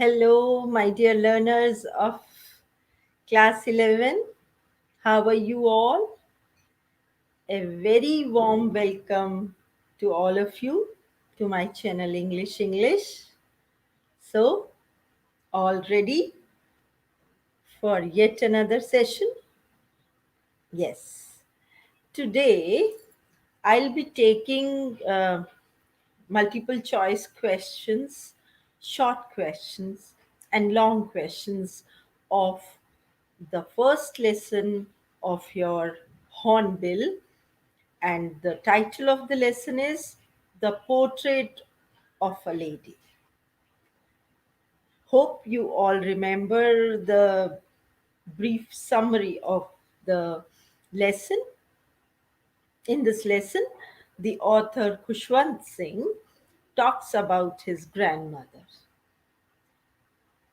Hello, my dear learners of class 11. How are you all? A very warm welcome to all of you to my channel English. So, all ready for yet another session? Yes. Today, I'll be taking multiple choice questions, short questions, and long questions of the first lesson of your hornbill. And the title of the lesson is The Portrait of a Lady. Hope you all remember the brief summary of the lesson. In this lesson, the author Khushwant Singh talks about his grandmother.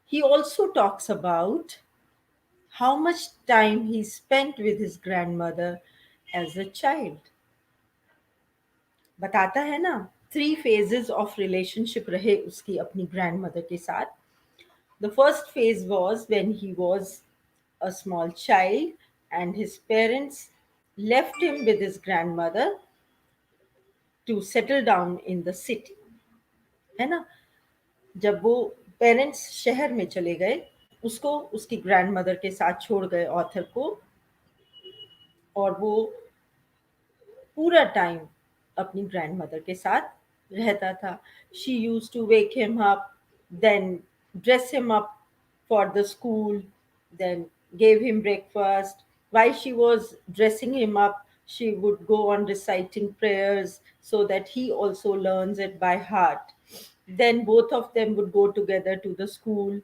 He also talks about how much time he spent with his grandmother as a child. बताता है ना 3 phases of relationship रहे उसकी अपनी grandmother के साथ. The first phase was when he was a small child and his parents left him with his grandmother to settle down in the city. है ना, जब वो पेरेंट्स शहर में चले गए उसको उसकी ग्रैंडमदर के साथ छोड़ गए ऑथर को, और वो पूरा टाइम अपनी ग्रैंडमदर के साथ रहता था. She used to wake him up, then dress him up for the school, then gave him breakfast. While she was dressing him up, she would go on reciting prayers so that he also learns it by heart. Then both of them would go together to the school.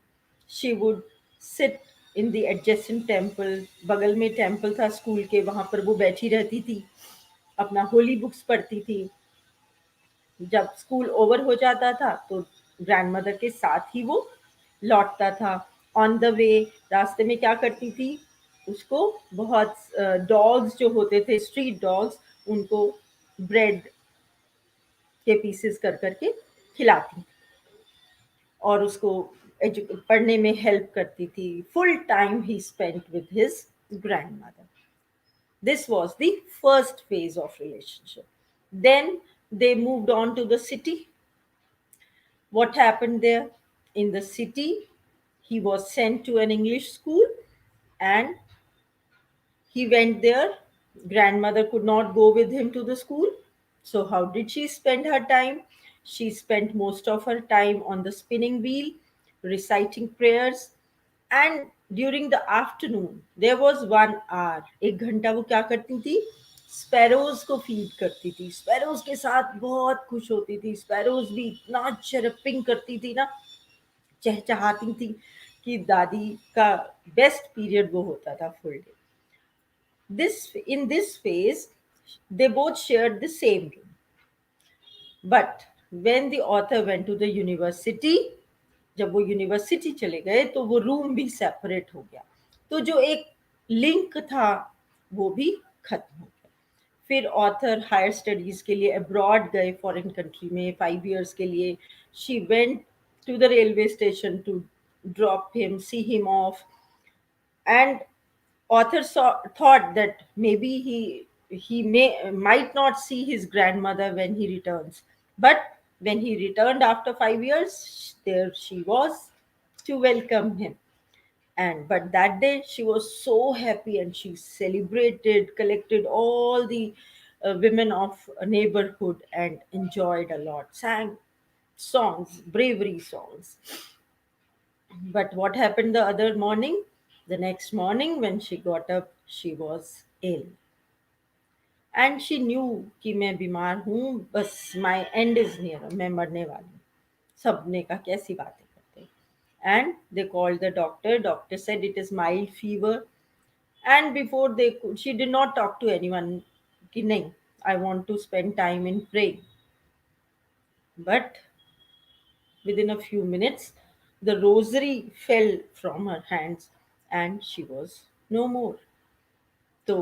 She would sit in the adjacent temple. बगल में temple था school के, वहां पर वो बैठी रहती थी, अपना होली बुक्स पढ़ती थी. जब स्कूल ओवर हो जाता था तो ग्रैंडमदर के साथ ही वो लौटता था. ऑन द वे रास्ते में क्या करती थी, उसको बहुत डॉग्स जो होते थे, स्ट्रीट डॉग्स, उनको ब्रेड के पीसेस कर करके खिलाती और उसको पढ़ने में हेल्प करती थी. Full time he spent with his grandmother. This was the first phase of relationship. Then they moved on to the city. What happened there? In the city, he was sent to an English school and he went there. Grandmother could not go with him to the school. So, how did she spend her time? She spent most of her time on the spinning wheel, reciting prayers, and during the afternoon there was 1 hour, एक घंटा वो क्या करती थी, sparrows को feed करती थी. Sparrows के साथ बहुत खुश होती थी. स्पैरोज भी इतना चरपिंग करती थी ना, चहचहाती थी कि दादी का बेस्ट पीरियड वो होता था full day. In this phase, they both shared the same room. But when the author went to the university, जब वो यूनिवर्सिटी चले गए तो वो रूम भी सेपरेट हो गया. तो जो एक लिंक था वो भी खत्म हो गया. फिर ऑथर हायर स्टडीज के लिए अब्रॉड गए, फॉरेन कंट्री में 5 years के लिए. She went to the railway station to drop him, see him off, and author thought that maybe he might not see his grandmother when he returns. But when he returned after 5 years, there she was to welcome him. And but that day she was so happy and she celebrated, collected all the women of a neighborhood and enjoyed a lot, sang songs, bravery songs. But what happened the other morning? The next morning, when she got up, she was ill. And she knew कि मैं बीमार हूँ, बस my end is near, मैं मरने वाली हूँ. सबने कहा कैसी बातें करते हैं. And they called the doctor. Doctor said it is mild fever. And before she did not talk to anyone कि नहीं, I want to spend time in praying. But within a few minutes, the rosary fell from her hands and she was no more. तो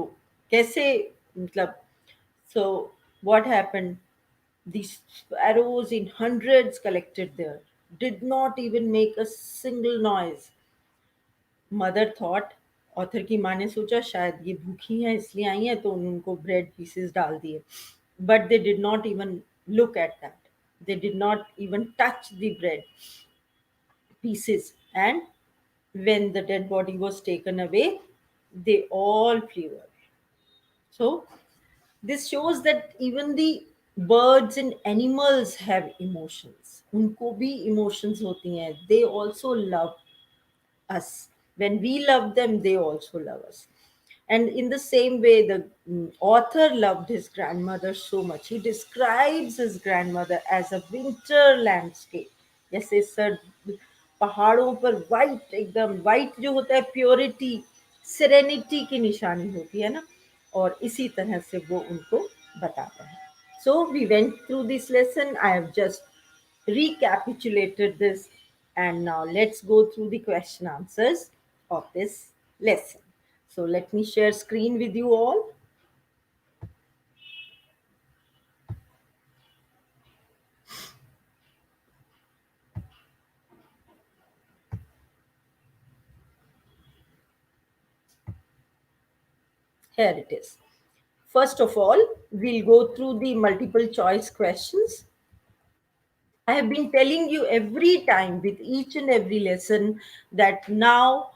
कैसे, मतलब, so what happened? These sparrows in hundreds collected there. did not even make a single noise. Mother thought, author की माँ ने सोचा शायद ये भूखी हैं इसलिए आई हैं, तो उनको ब्रेड पीसेस डाल दिए. But they did not even look at that. They did not even touch the bread pieces. And when the dead body was taken away, they all flew away. So, this shows that even the birds and animals have emotions. उनको भी emotions होती हैं. They also love us. When we love them, they also love us. And in the same way, the author loved his grandmother so much. He describes his grandmother as a winter landscape. जैसे sir पहाड़ों पर white, एकदम white जो होता है purity, serenity की निशानी होती है ना, और इसी तरह से वो उनको बताता है. So we went through this lesson. I have just recapitulated this, and now let's go through the question answers of this lesson. So let me share screen with you all. Here it is. First of all, we'll go through the multiple choice questions. I have been telling you every time with each and every lesson that now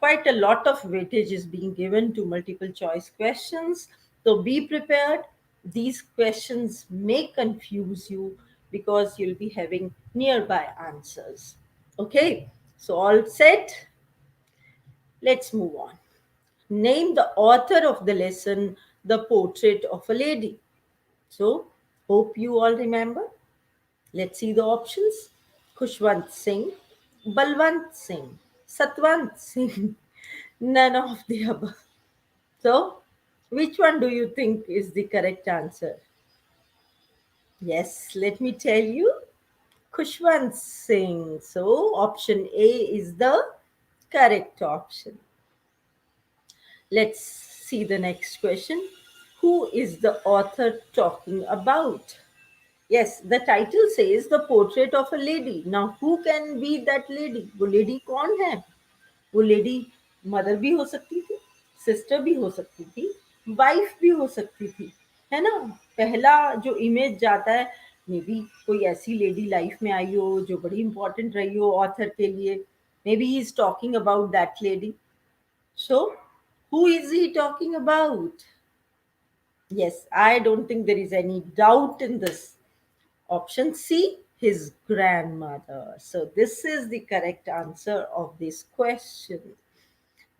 quite a lot of weightage is being given to multiple choice questions. So be prepared. These questions may confuse you because you'll be having nearby answers. Okay, so all set. Let's move on. Name the author of the lesson, The Portrait of a Lady. So, hope you all remember. Let's see the options. Khushwant Singh, Balwant Singh, Satwant Singh, none of the above. So, which one do you think is the correct answer? Yes, let me tell you. Khushwant Singh. So, option A is the correct option. Let's see the next question. Who is the author talking about? Yes, the title says The Portrait of a Lady. Now, who can be that lady? वो lady कौन है? वो lady mother भी हो सकती थी, sister भी हो सकती थी, wife भी हो सकती थी, है ना? पहला जो इमेज जाता है, मे बी कोई ऐसी लेडी लाइफ में आई हो जो बड़ी इंपॉर्टेंट रही हो ऑथर के लिए. May be he is talking about that lady. So who is he talking about? Yes, I don't think there is any doubt in this. Option C, his grandmother. So, this is the correct answer of this question.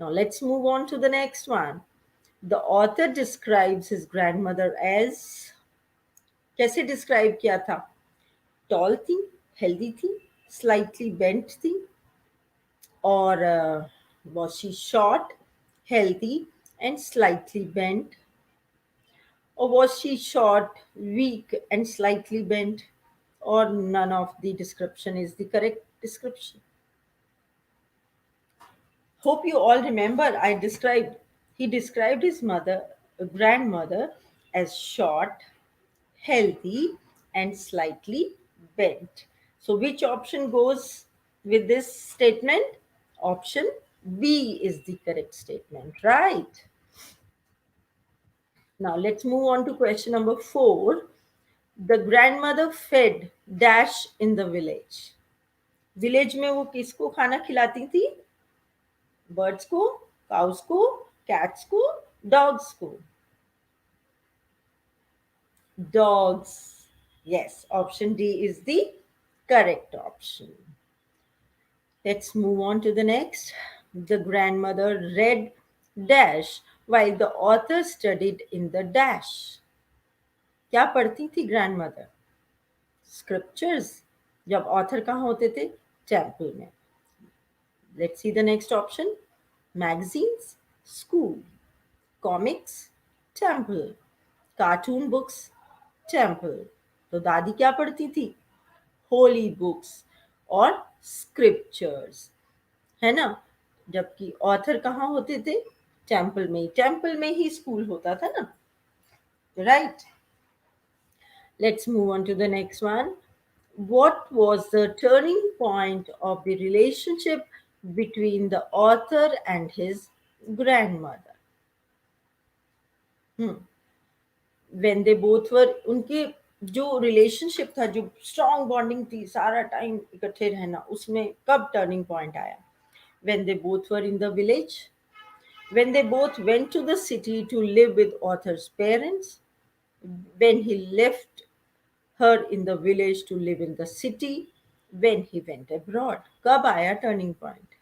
Now, let's move on to the next one. The author describes his grandmother as, कैसे describe किया था? Tall थी, healthy थी, slightly bent थी, or was she short, healthy, and slightly bent? Or was she short, weak, and slightly bent? Or none of the description is the correct description? Hope you all remember he described his grandmother as short, healthy, and slightly bent. So which option goes with this statement? Option B is the correct statement, right? Now let's move on to question number 4. The grandmother fed dash in the village. Village में वो किसको खाना खिलाती थी? Birds को, cows को, cats को, dogs को? Dogs. Yes, option D is the correct option. Let's move on to the next. The grandmother read dash while the author studied in the dash. क्या पढ़ती थी grandmother? Scriptures. जब author कहाँ होते थे? Temple में. Let's see the next option. Magazines, school. Comics, temple. Cartoon books, temple. तो दादी क्या पढ़ती थी? होली बुक्स और स्क्रिप्चर्स, है ना? जबकि ऑथर कहाँ होते थे? टेम्पल में. टेम्पल में ही स्कूल होता था ना, right? Let's move on to the next one. What was the turning point of the relationship between the author and his grandmother? Hmm. When they both were, उनके जो रिलेशनशिप था, जो strong bonding थी, सारा time इकट्ठे रहना, उसमें कब टर्निंग पॉइंट आया? When they both were in the village, when they both went to the city to live with author's parents, when he left her in the village to live in the city, when he went abroad. Kab aaya turning point?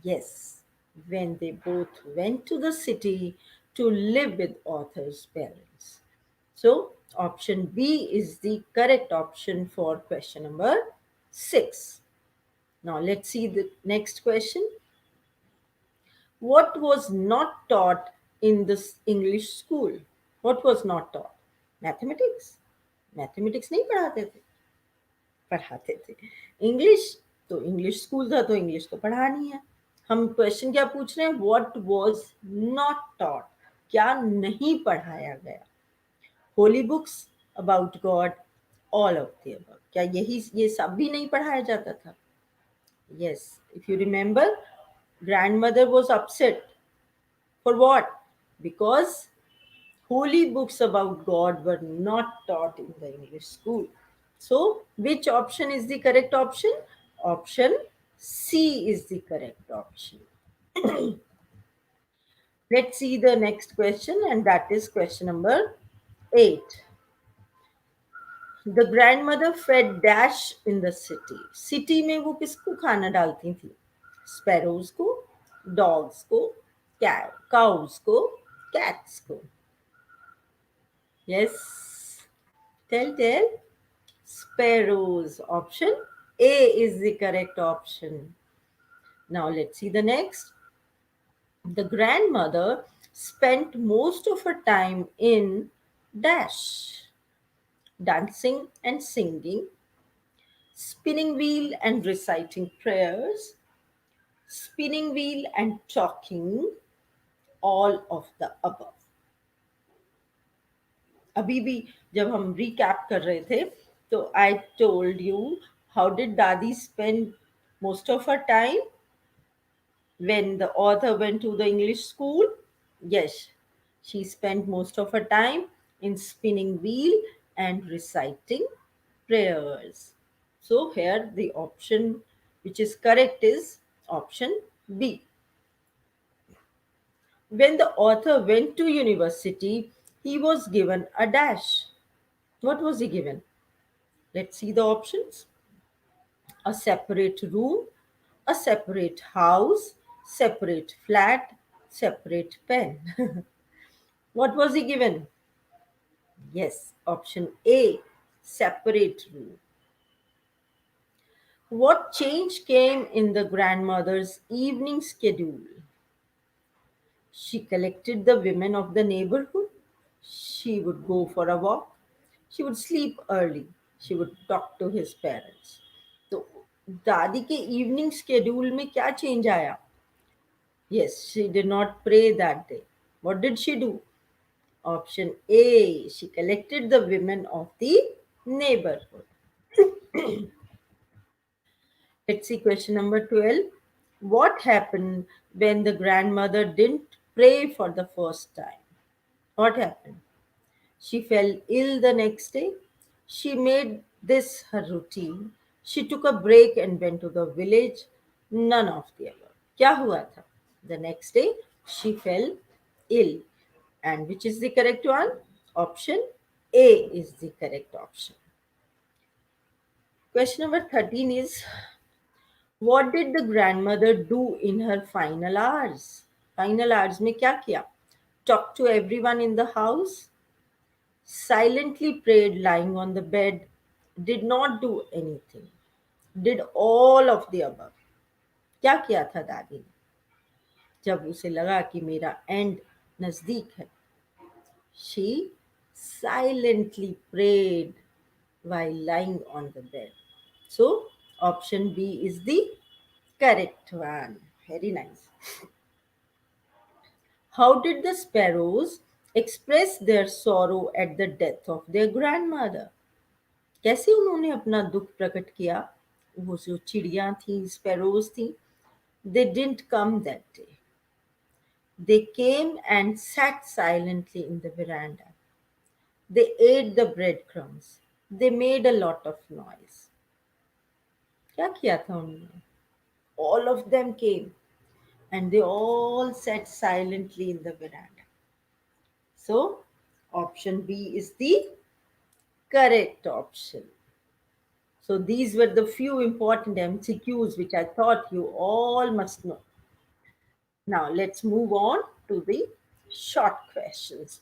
Yes, when they both went to the city to live with author's parents. So, option B is the correct option for question number 6. Now, let's see the next question. What was not taught in this English school? What was not taught? Mathematics. Mathematics नहीं पढ़ाते थे, पढ़ाते थे English. तो English school था तो English तो पढ़ानी है। हम क्वेश्चन क्या पूछ रहे हैं? व्हाट वाज नॉट टॉट, क्या नहीं पढ़ाया गया? Holy books, about God, all of the above. क्या यही, ये सब भी नहीं पढ़ाया जाता था? Yes, if you remember, grandmother was upset. For what? Because holy books about God were not taught in the English school. So, which option is the correct option? Option C is the correct option. Let's see the next question, and that is question number 8. The grandmother fed dash in the city. City में वो किसको खाना डालती थी? Sparrows को, dogs को, cows को, cats को. Yes. Tell. Sparrows. Option A is the correct option. Now let's see the next. The grandmother spent most of her time in dash, dancing and singing, spinning wheel and reciting prayers, spinning wheel and talking, all of the above. अभी भी जब हम recap कर रहे थे, तो I told you, how did Dadi spend most of her time when the author went to the English school? Yes, she spent most of her time in spinning wheel and reciting prayers. So here the option which is correct is option B. When the author went to university, he was given a dash. What was he given? Let's see the options. A separate room, a separate house, separate flat, separate pen. What was he given? Yes, option A, separate room. What change came in the grandmother's evening schedule? She collected the women of the neighborhood. She would go for a walk. She would sleep early. She would talk to his parents. तो दादी के evening schedule में क्या change आया? Yes, she did not pray that day. What did she do? Option A, she collected the women of the neighborhood. Let's see question number 12. What happened when the grandmother didn't pray for the first time? What happened? She fell ill the next day. She made this her routine. She took a break and went to the village. None of the above. क्या हुआ था? The next day she fell ill. And which is the correct one? Option A is the correct option. Question number 13 is, what did the grandmother do in her final hours? Final hours में क्या किया? Talk to everyone in the house, silently prayed lying on the bed, did not do anything, did all of the above. क्या किया था दादी ने जब उसे लगा कि मेरा एंड नजदीक है? She silently prayed while lying on the bed. So, option B is the correct one. Very nice. How did the sparrows express their sorrow at the death of their grandmother? कैसे उन्होंने अपना दुख प्रकट किया? वो जो चिड़िया थी, स्पैरोज थी, they didn't come that day. They came and sat silently in the veranda. They ate the breadcrumbs. They made a lot of noise. क्या किया था उन्होंने? All of them came and they all sat silently in the veranda. So, option B is the correct option. So, these were the few important MCQs which I thought you all must know. Now, let's move on to the short questions.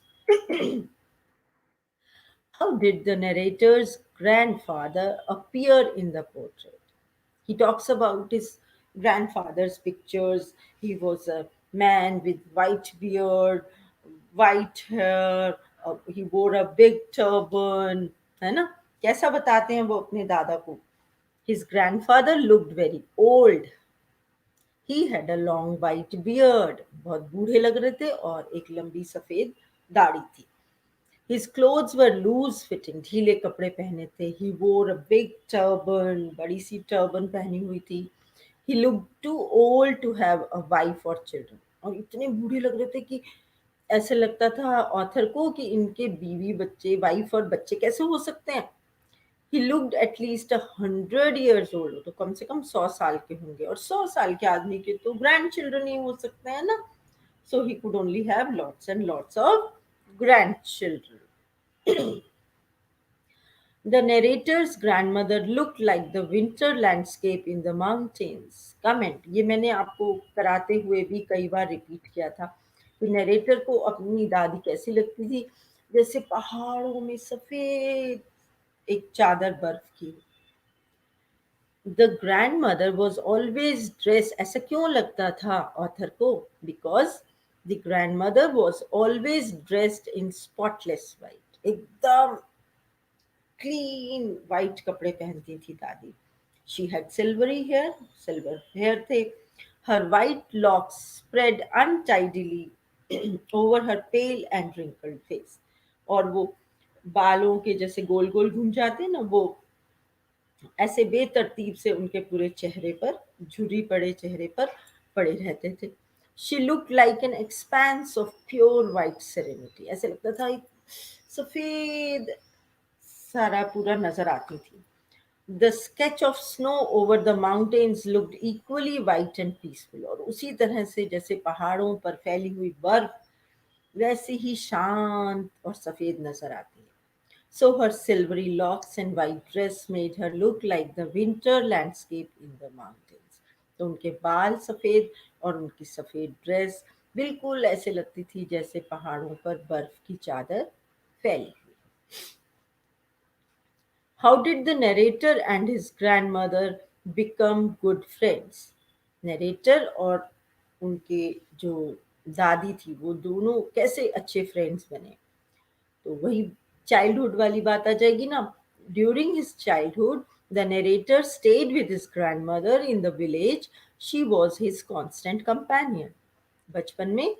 How did the narrator's grandfather appear in the portrait? He talks about his grandfather's pictures. He was a man with white beard, white hair, he wore a big turban, है ना? कैसा बताते हैं वो अपने दादा को? His grandfather looked very old. He had a long white beard. बहुत बूढ़े लग रहे थे और एक लंबी सफेद दाढ़ी थी. His clothes were loose fitting, ढीले कपड़े पहने थे. He wore a big turban, बड़ी सी turban पहनी हुई थी. He looked too old to have a wife or children. और इतने बूढ़े लग रहे थे कि ऐसे लगता था ऑथर को कि इनके बीवी बच्चे, वाइफ और बच्चे कैसे हो सकते हैं. He looked at least 100 years old. तो कम से कम 100 साल के होंगे और 100 साल के आदमी के तो ग्रैंड चिल्ड्रन ही हो सकते हैं ना. So he could only have lots and lots of grandchildren. The narrator's grandmother looked like the winter landscape in the mountains. Comment. ये मैंने आपको कराते हुए भी कई बार रिपीट किया था कि नरेटर को अपनी दादी कैसी लगती थी? जैसे पहाड़ों में सफेद एक चादर बर्फ की. The grandmother was always dressed. ऐसा क्यों लगता था ऑथर को? Because the grandmother was always dressed in spotless white. एकदम क्लीन वाइट कपड़े पहनती थी दादी. She had silvery hair, silver hair थे. Her white locks spread untidily over her pale and wrinkled face. और वो बालों के जैसे गोल गोल घूम जाते ना, वो ऐसे बेतरतीब से उनके पूरे चेहरे पर, झुर्री पड़े चेहरे पर पड़े रहते थे. She look like an expense of pure white serenity. ऐसे लगता था एक सफेद सारा पूरा नजर आती थी. The sketch of snow over the mountains looked equally white and peaceful. और उसी तरह से जैसे पहाड़ों पर फैली हुई बर्फ वैसे ही शांत और सफेद नजर आती है. So her silvery locks and white dress made her look like the winter landscape in the mountains. तो उनके बाल सफेद और उनकी सफेद ड्रेस बिल्कुल ऐसे लगती थी जैसे पहाड़ों पर बर्फ की चादर फैली. How did the narrator and his grandmother become good friends? Narrator और उनके जो दादी थी वो दोनों कैसे अच्छे फ्रेंड्स बने? तो वही चाइल्डहुड वाली बात आ जाएगी ना. During his childhood the narrator stayed with his grandmother in the village. She was his constant companion. बचपन में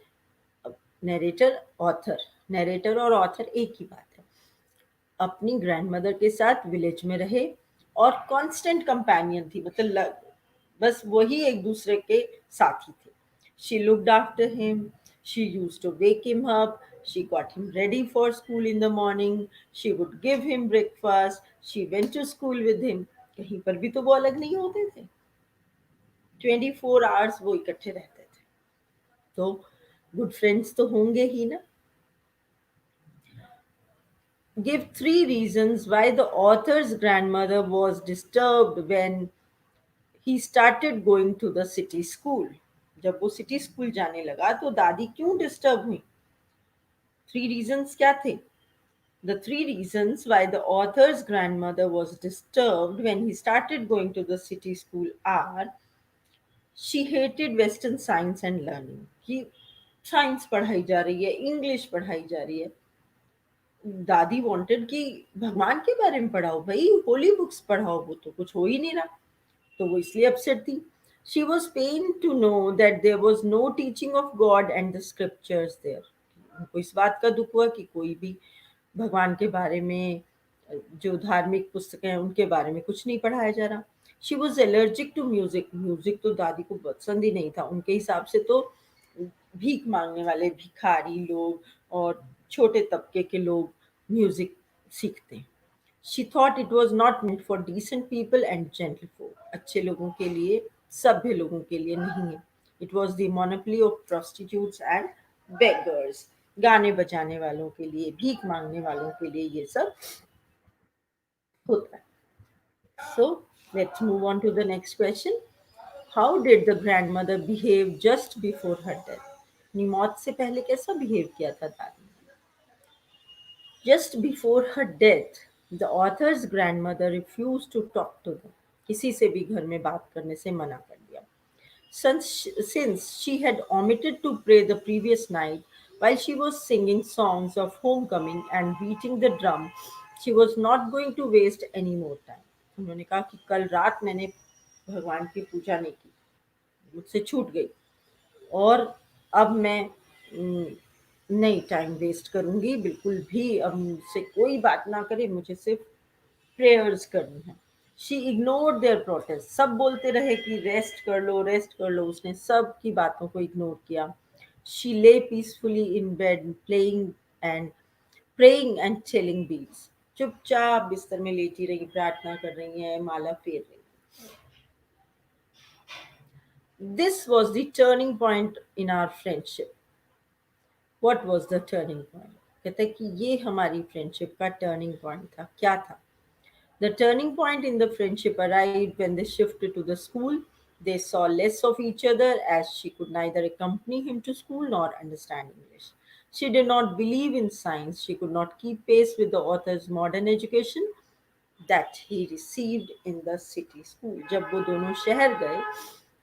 नरेटर और ऑथर एक ही बात है. अपनी ग्रैंडमदर के साथ विलेज में रहे और कांस्टेंट कंपेनियन थी, मतलब बस वही एक दूसरे के साथी थे. She looked after him. She used to wake him up. She got him ready for school in the morning. She would give him breakfast. She went to school with him. कहीं पर भी तो वो अलग नहीं होते थे. 24 आवर्स वो इकट्ठे रहते थे. तो गुड फ्रेंड्स तो होंगे ही ना. Give 3 reasons why the author's grandmother was disturbed when he started going to the city school. जब वो सिटी स्कूल जाने लगा तो दादी क्यों डिस्टर्ब हुई? 3 reasons क्या थे? The 3 reasons why the author's grandmother was disturbed when he started going to the city school are: she hated Western science and learning. कि साइंस पढ़ाई जा रही है, इंग्लिश पढ़ाई जा रही है. दादी वांटेड कि भगवान के बारे में पढ़ाओ भाई, होली बुक्स पढ़ाओ. वो तो कुछ हो ही नहीं रहा, तो वो इसलिए अपसेट थी. She was pain to know that there was no teaching of God and the scriptures there. उनको इस बात का दुख हुआ कि कोई भी भगवान के बारे में जो धार्मिक पुस्तकें हैं उनके बारे में कुछ नहीं पढ़ाया जा रहा। She was allergic to music, music तो दादी को पसंद ही नहीं था। उनके हिसाब से तो भीख मांगने वाले भिखारी लोग और छोटे तबके के लोग म्यूजिक सीखते हैं। She thought it was not meant for decent people and gentle folk, अच्छे लोगों के लिए, सभ्य लोगों के लिए नहीं है। It was the monopoly of prostitutes and beggars, गाने बजाने वालों के लिए, भीख मांगने वालों के लिए ये सब होता है। So let's move on to the next question. How did the grandmother behave just before her death? अपनी मौत से पहले कैसा बिहेव किया था दादी? Just before her death, the author's grandmother refused to talk to them. किसी से भी घर में बात करने से मना कर दिया. Since she had omitted to pray the previous night while she was singing songs of homecoming and beating the drum, she was not going to waste any more time. उन्होंने कहा कि कल रात मैंने भगवान की पूजा नहीं की, मुझसे छूट गई, और अब मैं नहीं टाइम वेस्ट करूंगी, बिल्कुल भी अब मुझसे कोई बात ना करे, मुझे सिर्फ प्रेयर्स करनी है। शी इग्नोर्ड देयर प्रोटेस्ट, सब बोलते रहे कि रेस्ट कर लो, रेस्ट कर लो, उसने सब की बातों को इग्नोर किया। She lay peacefully in bed playing and praying and telling beads, चुपचाप बिस्तर में लेटी रही, प्रार्थना कर रही हैं, माला फेर रही। This was the turning point in our friendship. What was the turning point? कहते हैं कि ये हमारी फ्रेंडशिप का टर्निंग पॉइंट था। क्या था? The turning point in the friendship arrived when they shifted to the school. They saw less of each other as she could neither accompany him to school nor understand English. She did not believe in science. She could not keep pace with the author's modern education that he received in the city school. जब वो दोनों शहर गए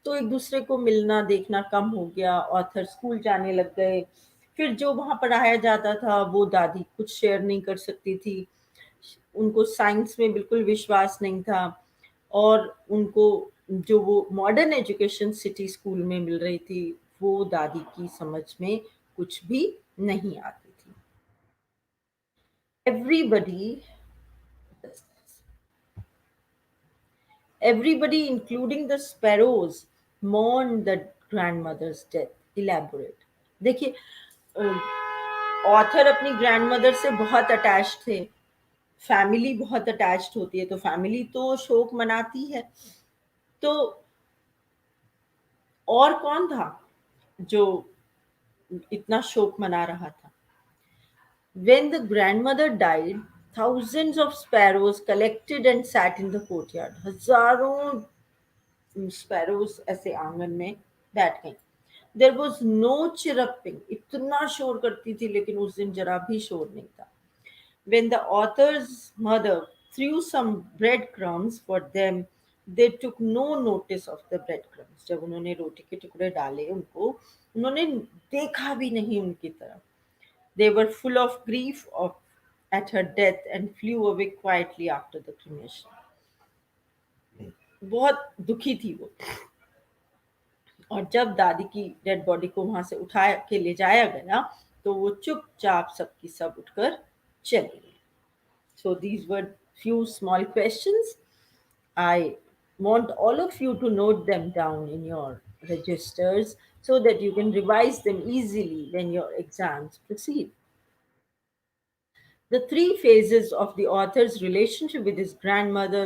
तो एक दूसरे को मिलना देखना कम हो गया, ऑथर स्कूल जाने लग गए, फिर जो वहाँ पढ़ाया जाता था वो दादी कुछ शेयर नहीं कर सकती थी, उनको साइंस में बिल्कुल विश्वास नहीं था, और उनको जो वो मॉडर्न एजुकेशन सिटी स्कूल में मिल रही थी वो दादी की समझ में कुछ भी नहीं आती थी। Everybody Everybody, including the Sparrows, mourned the grandmother's death. Elaborate. देखिए, ऑथर अपनी ग्रैंडमदर से बहुत अटैच थे, फैमिली बहुत अटैच्ड होती है, तो फैमिली तो शोक मनाती है, तो और कौन था जो इतना शोक मना रहा था? When the grandmother died, thousands of sparrows collected and sat in the courtyard. हजारों स्पैरोज ऐसे आंगन में बैठ गई। देयर वॉज नो चिरपिंग, इतना शोर करती थी लेकिन उस दिन जरा भी शोर नहीं था। When the author's mother threw some breadcrumbs for them, they took no notice of the breadcrumbs. जब उन्होंने रोटी के टुकड़े डाले उनको, उन्होंने देखा भी नहीं उनकी तरफ। They were full of grief of at her death and flew away quietly after the cremation. बहुत दुखी थी वो, और जब दादी की डेड बॉडी को वहां से उठा के ले जाया गया तो वो चुपचाप सबकी सब उठकर चली गई। So these were few small questions. I want all of you to note them down in your registers so that you can revise them easily when your exams proceed. The three phases of the author's relationship with his grandmother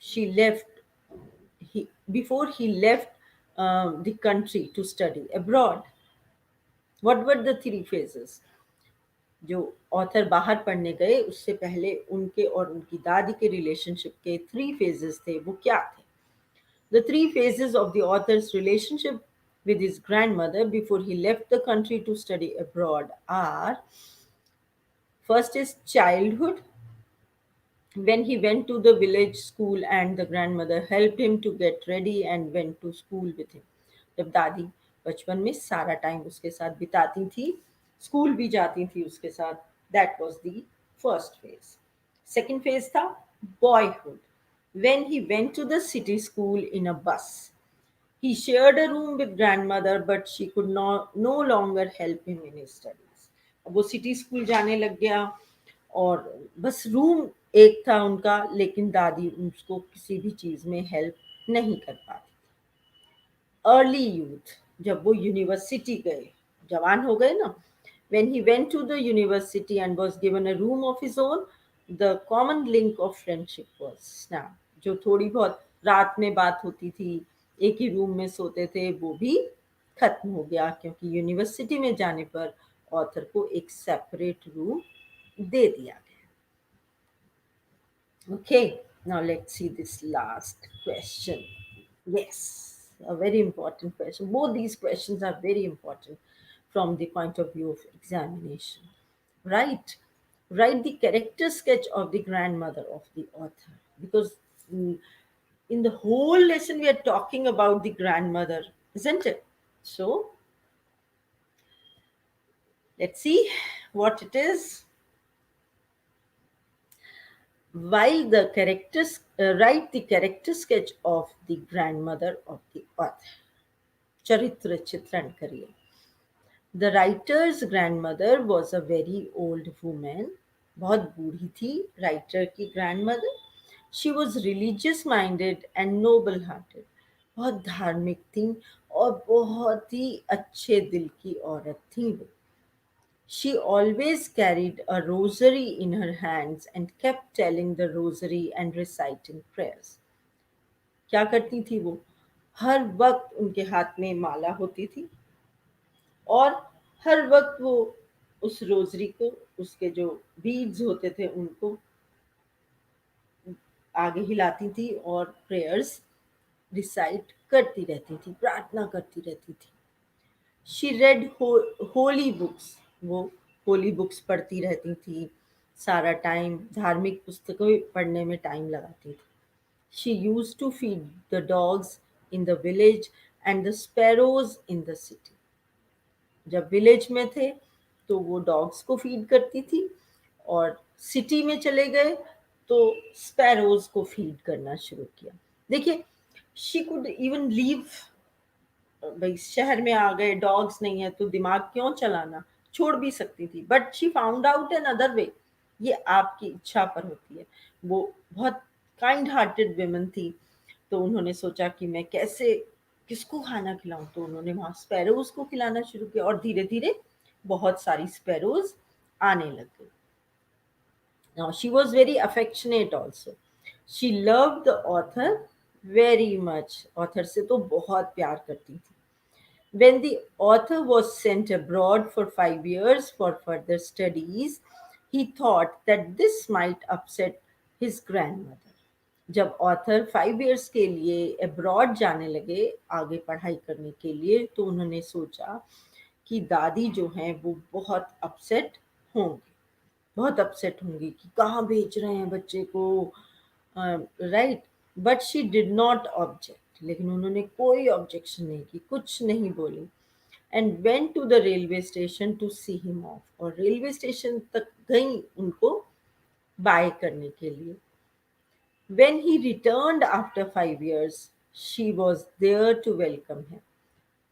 she left before he left the country to study abroad. What were the three phases? जो author बाहर पढ़ने गए उससे पहले उनके और उनकी दादी के रिलेशनशिप के थ्री फेजेस थे, वो क्या थे? The three phases of the author's relationship with his grandmother before he left the country to study abroad are: first is childhood, when he went to the village school and the grandmother helped him to get ready and went to school with him. जब दादी बचपन में सारा time उसके साथ बिताती थी, school भी जाती थी उसके साथ, that was the first phase. Second phase था boyhood, when he went to the city school in a bus. He shared a room with grandmother but she could no longer help him in his studies. अब वो city school जाने लग गया और बस room एक था उनका, लेकिन दादी उसको किसी भी चीज़ में हेल्प नहीं कर पाती। अर्ली यूथ, जब वो यूनिवर्सिटी गए, जवान हो गए ना, when he went to the university and was given a room of his own, the common link of friendship was snapped। जो थोड़ी बहुत रात में बात होती थी, एक ही रूम में सोते थे, वो भी खत्म हो गया, क्योंकि यूनिवर्सिटी में जाने पर ऑथर को एक सेपरेट रूम दे दिया गया। Okay, now let's see this last question. Yes, a very important question. Both these questions are very important from the point of view of examination. Right? Write the character sketch of the grandmother of the author. Because mm, in the whole lesson, we are talking about the grandmother, isn't it? So, let's see what it is. While the characters write the character sketch of the grandmother of the author. चरित्र चित्रण करिए। The writer's grandmother was a very old woman. बहुत बूढ़ी थी writer की grandmother. She was religious minded and noble hearted. बहुत धार्मिक थी और बहुत ही अच्छे दिल की औरत थी वो। She always carried a rosary in her hands and kept telling the rosary and reciting prayers. क्या करती थी वो? हर वक्त उनके हाथ में माला होती थी और हर वक्त वो उस रोजरी को, उसके जो बीड्स होते थे उनको आगे हिलाती थी और प्रेयर्स रिसाइट करती रहती थी, प्रार्थना करती रहती थी। शी रेड होली बुक्स, वो होली बुक्स पढ़ती रहती थी, सारा टाइम धार्मिक पुस्तकें पढ़ने में टाइम लगाती थी। She used to feed the dogs in the village and the sparrows in the city. जब विलेज में थे तो वो डॉग्स को फीड करती थी, और सिटी में चले गए तो स्पैरोज को फीड करना शुरू किया। देखिए, शी कुड इवन लीव, भाई शहर में आ गए, डॉग्स नहीं है तो दिमाग क्यों चलाना, छोड़ भी सकती थी, but she found out an other way. ये आपकी इच्छा पर होती है। वो बहुत काइंड हार्टेड वुमन थी, तो उन्होंने सोचा कि मैं कैसे, किसको खाना खिलाऊं, तो उन्होंने वहां स्पैरोज को खिलाना शुरू किया और धीरे धीरे बहुत सारी स्पैरोज आने लग गई। Now she was very affectionate also. She loved the author very much. Author से तो बहुत प्यार करती थी। When the author was sent abroad for 5 years for further studies, he thought that this might upset his grandmother. जब author 5 years के लिए abroad जाने लगे आगे पढ़ाई करने के लिए, तो उन्होंने सोचा कि दादी जो हैं वो बहुत अपसेट होंगी, बहुत अपसेट होंगी कि कहाँ भेज रहे हैं बच्चे को, right. But she did not object, लेकिन उन्होंने कोई ऑब्जेक्शन नहीं की, कुछ नहीं बोली। And went to the railway station to see him off, और रेलवे स्टेशन तक गई उनको बाय करने के लिए। When he returned after 5 years, she was there to welcome him.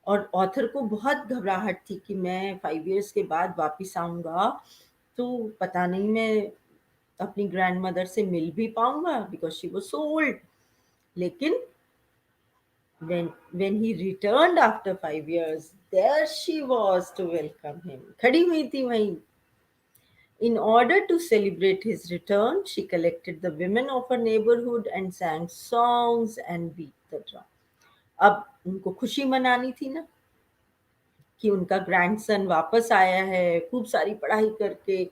और ऑथर को बहुत घबराहट थी कि मैं 5 years के बाद वापस आऊंगा तो पता नहीं मैं अपनी ग्रैंडमदर से मिल भी पाऊंगा, because she was so old. लेकिन when he returned after 5 years, there she was to welcome him, खड़ी हुई थी वहीं। In order to celebrate his return, she collected the women of her neighborhood and sang songs and beat the drum. अब उनको खुशी मनानी थी ना कि उनका ग्रैंडसन वापस आया है खूब सारी पढ़ाई करके।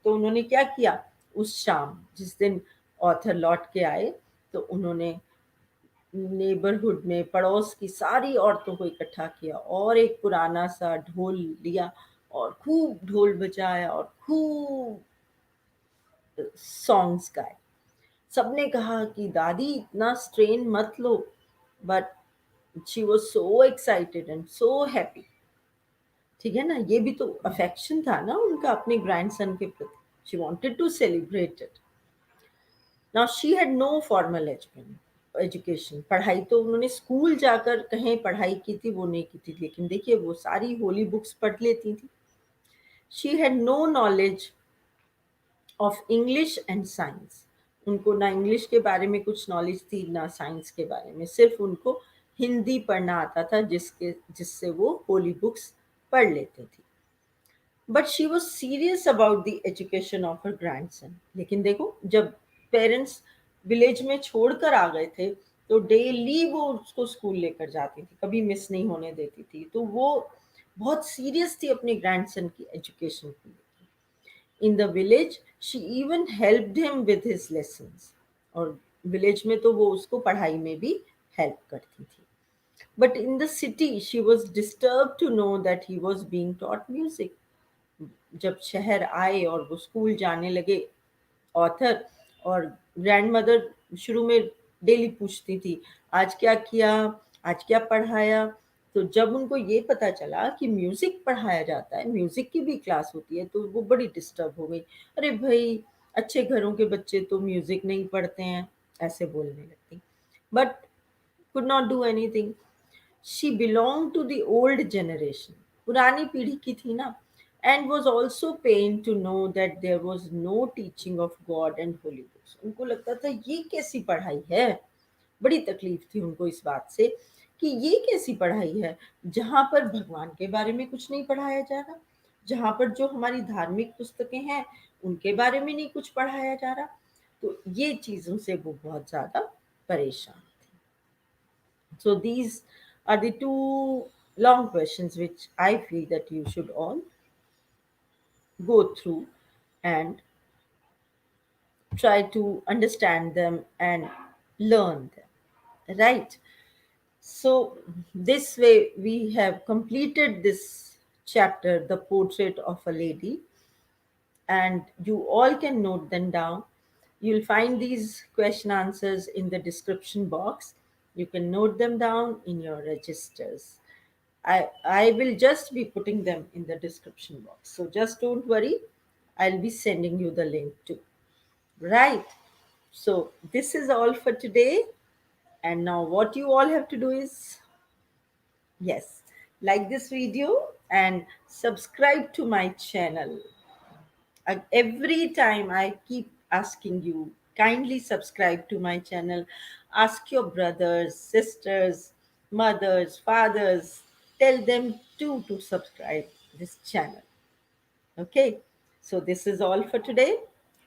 तो उन्होंने क्या किया, उस शाम जिस दिन ऑथर लौट के आए, तो उन्होंने नेबरहुड में पड़ोस की सारी औरतों को इकट्ठा किया और एक पुराना सा ढोल लिया और खूब ढोल बजाया और खूब सॉन्ग्स गाए। सबने कहा कि दादी इतना स्ट्रेन मत लो, but she was so excited and so happy. ठीक है ना, ये भी तो अफेक्शन था ना उनका अपने ग्रैंडसन के प्रति। She wanted to celebrate it. Now she had no formal education, पढ़ाई तो उन्होंने स्कूल जाकर कहीं पढ़ाई की थी वो नहीं की थी, लेकिन देखिए वो सारी होली बुक्स पढ़ लेती थी। She had no knowledge of English and science. उनको ना इंग्लिश के बारे में कुछ नॉलेज थी, ना साइंस के बारे में, सिर्फ उनको हिंदी पढ़ना आता था, जिससे वो होली बुक्स पढ़ लेते थे। But she was serious about the education of her grandson. लेकिन देखो, जब पेरेंट्स विलेज में छोड़कर आ गए थे, तो डेली वो उसको स्कूल लेकर जाती थी, कभी मिस नहीं होने देती थी। तो वो बहुत सीरियस थी अपने ग्रैंडसन की एजुकेशन को लेकर। इन the village she even helped him with his lessons. और विलेज में तो वो उसको पढ़ाई में भी हेल्प करती थी। But in the city she was disturb to know that he was being taught music. जब शहर आए और वो स्कूल जाने लगे, ऑथर और ग्रैंडमदर शुरू में डेली पूछती थी, आज क्या किया, आज क्या पढ़ाया। तो जब उनको ये पता चला कि म्यूजिक पढ़ाया जाता है, म्यूजिक की भी क्लास होती है, तो वो बड़ी डिस्टर्ब हो गई। अरे भाई, अच्छे घरों के बच्चे तो म्यूजिक नहीं पढ़ते हैं, ऐसे बोलने लगती। But could not do anything. She belong to the old generation, पुरानी पीढ़ी की थी ना। And was also pain to know that there was no teaching of God and holy books. उनको लगता था ये कैसी पढ़ाई है। बड़ी तकलीफ थी उनको इस बात से कि ये कैसी पढ़ाई है जहाँ पर भगवान के बारे में कुछ नहीं पढ़ाया जा रहा, जहाँ पर जो हमारी धार्मिक पुस्तकें हैं उनके बारे में नहीं कुछ पढ़ाया जा रहा। तो ये चीज़ों से वो बहुत ज़्यादा परेशान। So these are the two long questions which I feel that you should all go through and try to understand them and learn them. Right? So this way we have completed this chapter, The Portrait of a Lady, and you all can note them down. You'll find these question answers in the description box. You can note them down in your registers. I will just be putting them in the description box. So just don't worry. I'll be sending you the link too. Right. So this is all for today. And now what you all have to do is, yes, like this video and subscribe to my channel. Every time I keep asking you, kindly subscribe to my channel. Ask your brothers, sisters, mothers, fathers, tell them too to subscribe this channel. Okay, so this is all for today.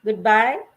Goodbye.